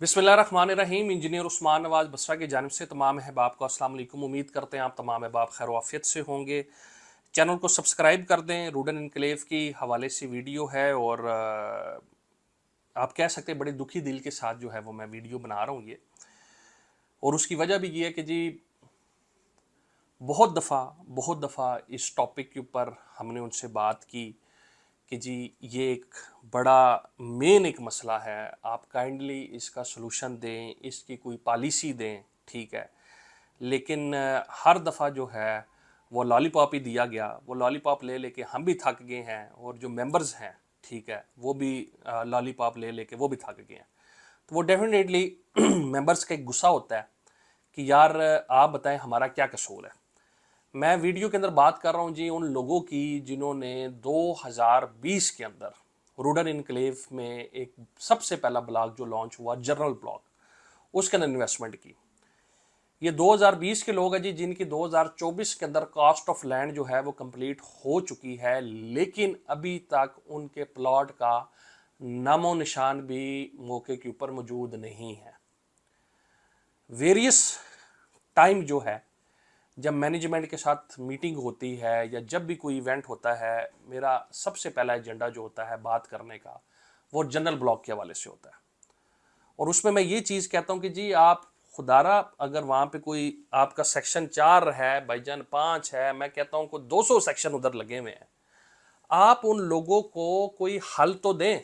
बिस्मिल्लाहिर्रहमानिर्रहीम। इंजीनियर उस्मान नवाज बसरा की जानिब से तमाम अहबाब को अस्सलाम वालेकुम। उम्मीद करते हैं आप तमाम अहबाब खैर वाफियत से होंगे। चैनल को सब्सक्राइब कर दें। रूडन इनकलेव की हवाले से वीडियो है और आप कह सकते हैं बड़े दुखी दिल के साथ जो है वो मैं वीडियो बना रहा हूँ ये। और उसकी वजह भी ये है कि जी बहुत दफ़ा इस टॉपिक के ऊपर हमने उनसे बात की कि जी ये एक बड़ा मेन एक मसला है, आप काइंडली इसका सलूशन दें, इसकी कोई पॉलिसी दें, ठीक है। लेकिन हर दफ़ा जो है वो लॉलीपॉप ही दिया गया, वो लॉलीपॉप ले लेके हम भी थक गए हैं और जो मेंबर्स हैं, ठीक है, वो भी लॉलीपॉप ले लेके वो भी थक गए हैं। तो वो डेफिनेटली मेंबर्स का एक गुस्सा होता है कि यार आप बताएं हमारा क्या कसूर है। मैं वीडियो के अंदर बात कर रहा हूँ जी उन लोगों की जिन्होंने 2020 के अंदर रूडन इनक्लेव में एक सबसे पहला ब्लॉग जो लॉन्च हुआ जर्नल ब्लॉग, उसके अंदर इन्वेस्टमेंट की। ये 2020 के लोग हैं जी जिनकी 2024 के अंदर कॉस्ट ऑफ लैंड जो है वो कंप्लीट हो चुकी है, लेकिन अभी तक उनके प्लॉट का नामो निशान भी मौके के ऊपर मौजूद नहीं है। वेरियस टाइम जो है जब मैनेजमेंट के साथ मीटिंग होती है या जब भी कोई इवेंट होता है, मेरा सबसे पहला एजेंडा जो होता है बात करने का वो जनरल ब्लॉक के हवाले से होता है। और उसमें मैं ये चीज़ कहता हूँ कि जी आप खुदारा अगर वहाँ पे कोई आपका सेक्शन 4 है, भाईजान 5 है, मैं कहता हूँ को 200 सेक्शन उधर लगे हुए हैं, आप उन लोगों को कोई हल तो दें।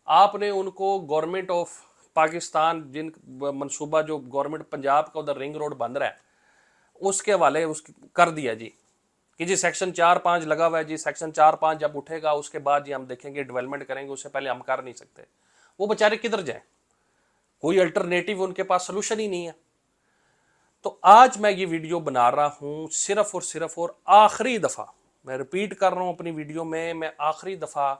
आपने उनको गवर्नमेंट ऑफ पाकिस्तान जिन मनसूबा जो गवर्नमेंट पंजाब का उधर रिंग रोड बन रहा है उसके हवाले कर दिया जी कि जी सेक्शन 4-5 लगा हुआ है जी, सेक्शन 4-5 जब उठेगा उसके बाद जी हम देखेंगे डेवलपमेंट करेंगे, उससे पहले हम कर नहीं सकते। वो बेचारे किधर जाएं, कोई अल्टरनेटिव उनके पास सोल्यूशन ही नहीं है। तो आज मैं ये वीडियो बना रहा हूं सिर्फ और आखिरी दफ़ा, मैं रिपीट कर रहा हूं अपनी वीडियो में, मैं आखिरी दफ़ा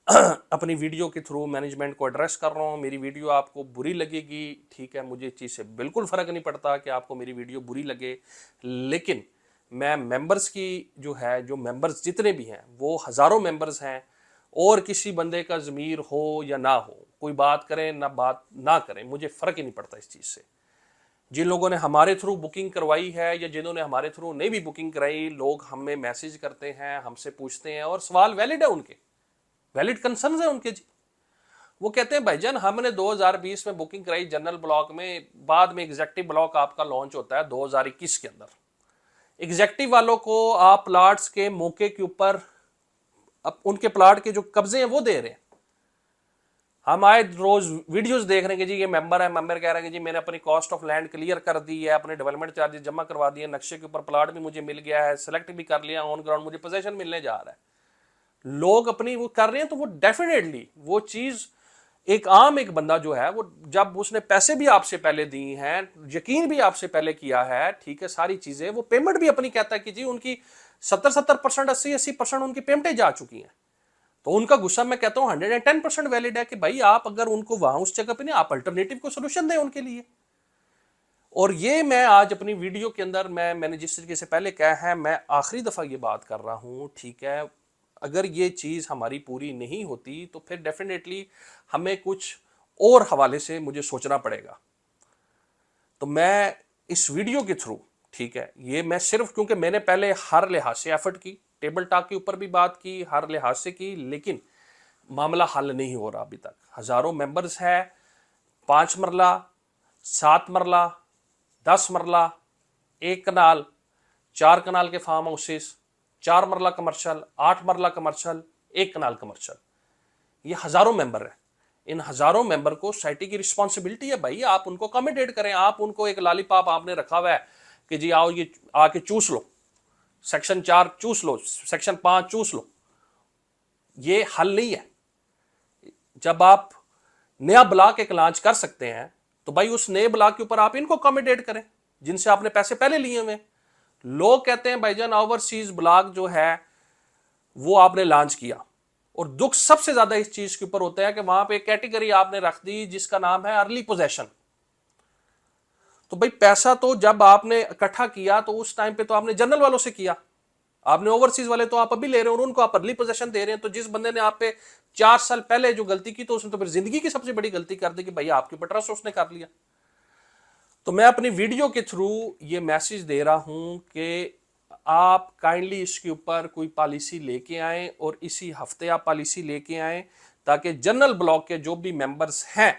अपनी वीडियो के थ्रू मैनेजमेंट को एड्रेस कर रहा हूँ। मेरी वीडियो आपको बुरी लगेगी, ठीक है, मुझे इस चीज़ से बिल्कुल फ़र्क नहीं पड़ता कि आपको मेरी वीडियो बुरी लगे, लेकिन मैं मेंबर्स की जो है, जो मेंबर्स जितने भी हैं वो हज़ारों मेंबर्स हैं, और किसी बंदे का ज़मीर हो या ना हो, कोई बात करें ना बात ना करें, मुझे फ़र्क ही नहीं पड़ता इस चीज़ से। जिन लोगों ने हमारे थ्रू बुकिंग करवाई है या जिन्होंने हमारे थ्रू नहीं भी बुकिंग कराई, लोग हमें मैसेज करते हैं, हमसे पूछते हैं और सवाल वैलिड है, उनके वैलिड कंसर्न्स है उनके जी। वो कहते हैं भाईजान हमने 2020 में बुकिंग कराई जनरल ब्लॉक में, बाद में एग्जेक्टिव ब्लॉक आपका लॉन्च होता है 2021 के अंदर। एग्जेक्टिव वालों को आप प्लाट्स के मौके के ऊपर अब उनके प्लाट के जो कब्जे हैं वो दे रहे हैं। हम आए रोज वीडियोस देख रहे हैं कि जी ये मेंबर है, मेंबर कह रहे हैं कि जी मैंने अपनी कॉस्ट ऑफ लैंड क्लियर कर दी है, अपने डेवलपमेंट चार्जेस जमा करवा दिए, नक्शे के ऊपर प्लाट भी मुझे मिल गया है, सेलेक्ट भी कर लिया, ऑन ग्राउंड मुझे पोजीशन मिलने जा रहा है। लोग अपनी वो कर रहे हैं, तो वो डेफिनेटली वो चीज एक आम एक बंदा जो है वो जब उसने पैसे भी आपसे पहले दी हैं, यकीन भी आपसे पहले किया है, ठीक है, सारी चीजें, वो पेमेंट भी अपनी कहता है कि जी उनकी 70% 80% उनकी पेमेंटें जा चुकी हैं, तो उनका गुस्सा मैं कहता हूं 110% वैलिड है कि भाई आप अगर उनको वहां उस जगह पे नहीं, आप अल्टरनेटिव को सोल्यूशन दें उनके लिए। और ये मैं आज अपनी वीडियो के अंदर मैंने जिस तरीके से पहले कहा है, मैं आखिरी दफा ये बात कर रहा हूं, ठीक है। अगर ये चीज हमारी पूरी नहीं होती तो फिर डेफिनेटली हमें कुछ और हवाले से मुझे सोचना पड़ेगा। तो मैं इस वीडियो के थ्रू, ठीक है, ये मैं सिर्फ क्योंकि मैंने पहले हर लिहाज से एफर्ट की, टेबल टॉक के ऊपर भी बात की, हर लिहाज से की, लेकिन मामला हल नहीं हो रहा अभी तक। हजारों मेंबर्स है, 5 मरला, 7 मरला, 10 मरला, 1 कनाल, 4 कनाल के फार्म हाउसेस, 4 मरला कमर्शियल, 8 मरला कमर्शियल, 1 कनाल कमर्शियल, ये हजारों मेंबर है। इन हजारों मेंबर को सोसाइटी की रिस्पॉन्सिबिलिटी है भाई, आप उनको अकोमोडेट करें। आप उनको एक लॉलीपॉप आपने रखा हुआ है कि जी आओ ये आके चूस लो, सेक्शन 4 चूस लो, सेक्शन 5 चूस लो, ये हल नहीं है। जब आप नया ब्लॉक एक लॉन्च कर सकते हैं तो भाई उस नए ब्लॉक के ऊपर आप इनको अकोमोडेट करें जिनसे आपने पैसे पहले लिए हुए। लोग कहते हैं भाईजान ओवरसीज ब्लॉक जो है वो आपने लॉन्च किया, और दुख सबसे ज्यादा इस चीज के ऊपर होता है कि वहां पे एक कैटेगरी आपने रख दी जिसका नाम है अर्ली पोजेशन। तो भाई पैसा तो जब आपने इकट्ठा किया तो उस टाइम पे तो आपने जनरल वालों से किया, आपने ओवरसीज वाले तो आप अभी ले रहे हो, उनको आप अर्ली पोजीशन दे रहे हैं। तो जिस बंदे ने आप पे 4 साल पहले जो गलती की, तो उसने तो फिर जिंदगी की सबसे बड़ी गलती कर दी कि भैया आपके ऊपर ट्रस्ट उसने कर लिया। तो मैं अपनी वीडियो के थ्रू ये मैसेज दे रहा हूं कि आप काइंडली इसके ऊपर कोई पॉलिसी लेके आए और इसी हफ्ते आप पॉलिसी लेके आए, ताकि जनरल ब्लॉक के जो भी मेंबर्स हैं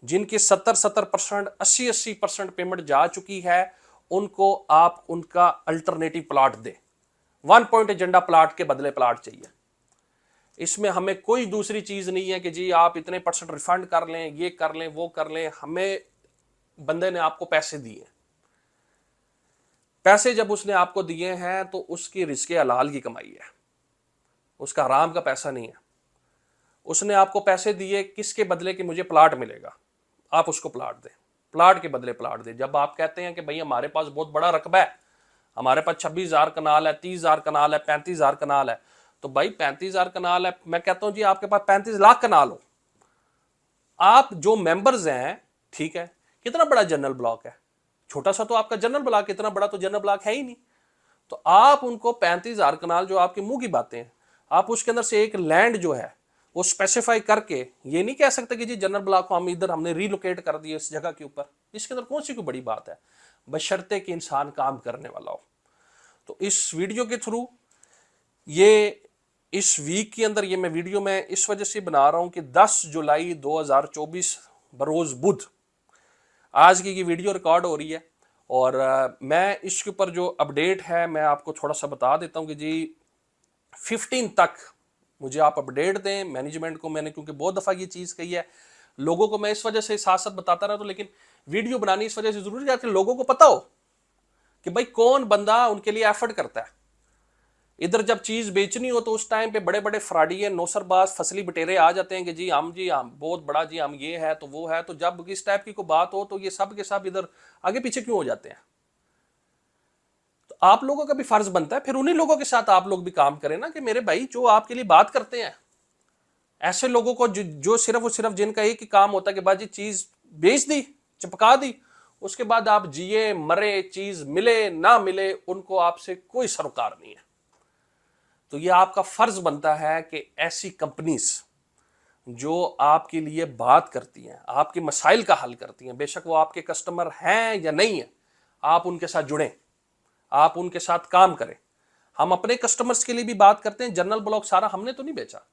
जिनकी 70% 80% पेमेंट जा चुकी है, उनको आप उनका अल्टरनेटिव प्लॉट दें। 1 पॉइंट एजेंडा प्लॉट के बदले प्लॉट चाहिए। इसमें हमें कोई दूसरी चीज नहीं है कि जी आप इतने % रिफंड कर लें, ये कर लें, वो कर लें। हमें बंदे ने आपको पैसे दिए, पैसे जब उसने आपको दिए हैं तो उसकी रिस्के हलाल की कमाई है, उसका हराम का पैसा नहीं है। उसने आपको पैसे दिए किसके बदले कि मुझे प्लाट मिलेगा, आप उसको प्लाट दें, प्लाट के बदले प्लाट दें। जब आप कहते हैं कि भाई हमारे पास बहुत बड़ा रकबा है, हमारे पास 26,000 कनाल है, 30,000 कनाल है, 35,000 कनाल है, तो भाई 35,000 कनाल है, मैं कहता हूं जी आपके पास 35 लाख कनाल हो, आप जो मेंबर्स हैं, ठीक है, कितना बड़ा जनरल ब्लॉक है, छोटा सा तो आपका जनरल ब्लॉक, इतना बड़ा तो जनरल ब्लॉक है ही नहीं। तो आप उनको 35,000 कनाल, जो आपके मुंह की बातें हैं, आप उसके अंदर से एक लैंड जो है वो स्पेसिफाई करके, ये नहीं कह सकते कि जी जनरल ब्लॉक को हम इधर हमने रिलोकेट कर दिया इस जगह के ऊपर। इसके अंदर कौन सी कोई बड़ी बात है, बशर्ते कि इंसान काम करने वाला हो। तो इस वीडियो के थ्रू ये इस वीक के अंदर ये मैं वीडियो में इस वजह से बना रहा हूं कि 10 जुलाई 2024 बरोज बुध आज की ये वीडियो रिकॉर्ड हो रही है। और मैं इसके ऊपर जो अपडेट है मैं आपको थोड़ा सा बता देता हूं कि जी 15 तक मुझे आप अपडेट दें मैनेजमेंट को। मैंने क्योंकि बहुत दफ़ा ये चीज़ कही है, लोगों को मैं इस वजह से साथ साथ बताता रहा, तो लेकिन वीडियो बनानी इस वजह से जरूरी है कि लोगों को पता हो कि भाई कौन बंदा उनके लिए एफर्ट करता है। इधर जब चीज़ बेचनी हो तो उस टाइम पे बड़े बड़े फ्राडिये नौसरबाज फसली बटेरे आ जाते हैं कि जी हम बहुत बड़ा, जी हम ये है तो वो है। तो जब इस टाइप की कोई बात हो तो ये सब के सब इधर आगे पीछे क्यों हो जाते हैं। तो आप लोगों का भी फर्ज बनता है फिर उन्हीं लोगों के साथ आप लोग भी काम करें ना, कि मेरे भाई जो आपके लिए बात करते हैं, ऐसे लोगों को जो सिर्फ और सिर्फ जिनका एक ही काम होता है कि बाजी चीज बेच दी, चिपका दी, उसके बाद आप जिए मरे, चीज मिले ना मिले, उनको आपसे कोई सरोकार नहीं है। तो ये आपका फर्ज बनता है कि ऐसी कंपनीज जो आपके लिए बात करती हैं, आपके मसाइल का हल करती हैं, बेशक वो आपके कस्टमर हैं या नहीं है, आप उनके साथ जुड़ें, आप उनके साथ काम करें। हम अपने कस्टमर्स के लिए भी बात करते हैं। जनरल ब्लॉक सारा हमने तो नहीं बेचा,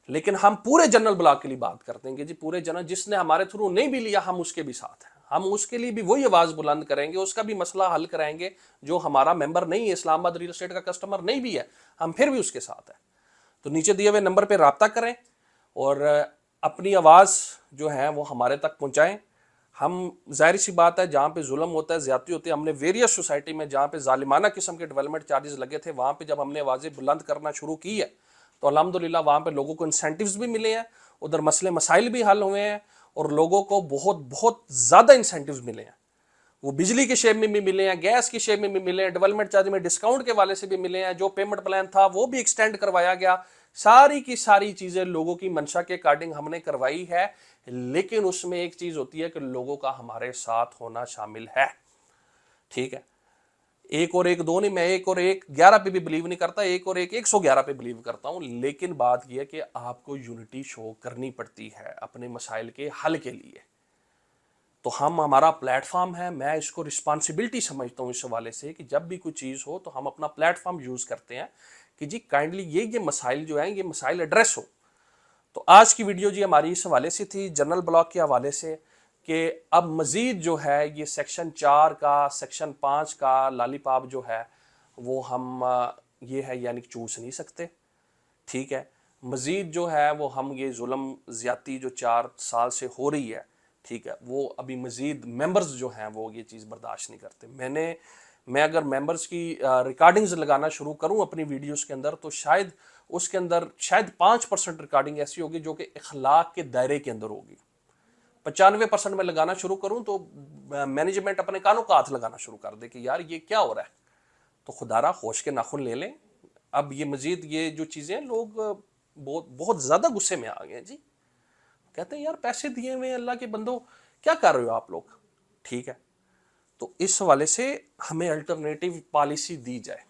लेकिन हम पूरे जनरल ब्लॉक के लिए बात करते हैं कि जी पूरे जनरल जिसने हमारे थ्रू नहीं भी लिया, हम उसके भी साथ हैं, हम उसके लिए भी वही आवाज बुलंद करेंगे, उसका भी मसला हल कराएंगे। जो हमारा मेंबर नहीं है, इस्लामाबाद रियल एस्टेट का कस्टमर नहीं भी है, हम फिर भी उसके साथ हैं। तो नीचे दिए हुए नंबर पर रब्ता करें और अपनी आवाज़ जो है वो हमारे तक पहुँचाएँ। हम जाहिर सी बात है जहाँ पे जुल्म होता है, ज़्यादती होती है, हमने वेरियस सोसाइटी में जहाँ पे जालिमाना किस्म के डेवलपमेंट चार्जेस लगे थे, वहाँ पे जब हमने आवाज़ें बुलंद करना शुरू की है तो अल्हम्दुलिल्लाह वहाँ पे लोगों को इंसेंटिव्स भी मिले हैं, उधर मसले मसाइल भी हल हुए हैं और लोगों को बहुत बहुत ज़्यादा इंसेंटिव्स मिले हैं। वो बिजली के शेप में भी मिले हैं, गैस की शेप में भी मिले हैं, डेवलपमेंट चार्ज में डिस्काउंट के वाले से भी मिले हैं, जो पेमेंट प्लान था वो भी एक्सटेंड करवाया गया। सारी की सारी चीज़ें लोगों की मंशा के अकॉर्डिंग हमने करवाई है, लेकिन उसमें एक चीज़ होती है कि लोगों का हमारे साथ होना शामिल है। ठीक है, एक और एक दो नहीं, मैं एक और एक 11 पे भी बिलीव नहीं करता, एक और एक 111 पे बिलीव करता हूं। लेकिन बात यह है कि आपको यूनिटी शो करनी पड़ती है अपने मसाइल के हल के लिए। तो हम हमारा प्लेटफॉर्म है, मैं इसको रिस्पॉन्सिबिलिटी समझता हूँ इस हवाले से कि जब भी कोई चीज़ हो तो हम अपना प्लेटफॉर्म यूज़ करते हैं कि जी काइंडली ये मसाइल जो हैं ये मसाइल एड्रेस हो। तो आज की वीडियो जी हमारी इस हवाले से थी, जनरल ब्लॉक के हवाले से, कि अब मज़ीद जो है ये सेक्शन 4 का, सेक्शन 5 का लॉलीपॉप जो है वो हम ये है यानी चूस नहीं सकते। ठीक है, मज़ीद जो है वो हम ये जुल्म ज़्यादती जो 4 साल से हो रही है, ठीक है, वो अभी मज़ीद मेंबर्स जो हैं वो ये चीज़ बर्दाश्त नहीं करते। मैं अगर मेंबर्स की रिकॉर्डिंग्स लगाना शुरू करूं अपनी वीडियोस के अंदर तो शायद उसके अंदर शायद 5% रिकॉर्डिंग ऐसी होगी जो कि इखलाक के दायरे के अंदर होगी। 95% में लगाना शुरू करूं तो मैनेजमेंट अपने कानों का हाथ लगाना शुरू कर दे कि यार ये क्या हो रहा है। तो खुदारा होश के नाखून ले लें। अब ये मज़ीद ये जो चीज़ें लोग बहुत बहुत ज़्यादा गुस्से में आ गए हैं जी, कहते हैं यार पैसे दिए हुए अल्लाह के बंदो क्या कर रहे हो आप लोग। ठीक है, तो इस हवाले से हमें अल्टरनेटिव पॉलिसी दी जाए।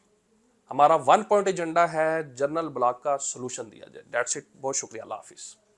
हमारा 1 पॉइंट एजेंडा है जनरल ब्लॉक का सोल्यूशन दिया जाए। That's it. बहुत शुक्रिया। अल्लाह हाफिज़।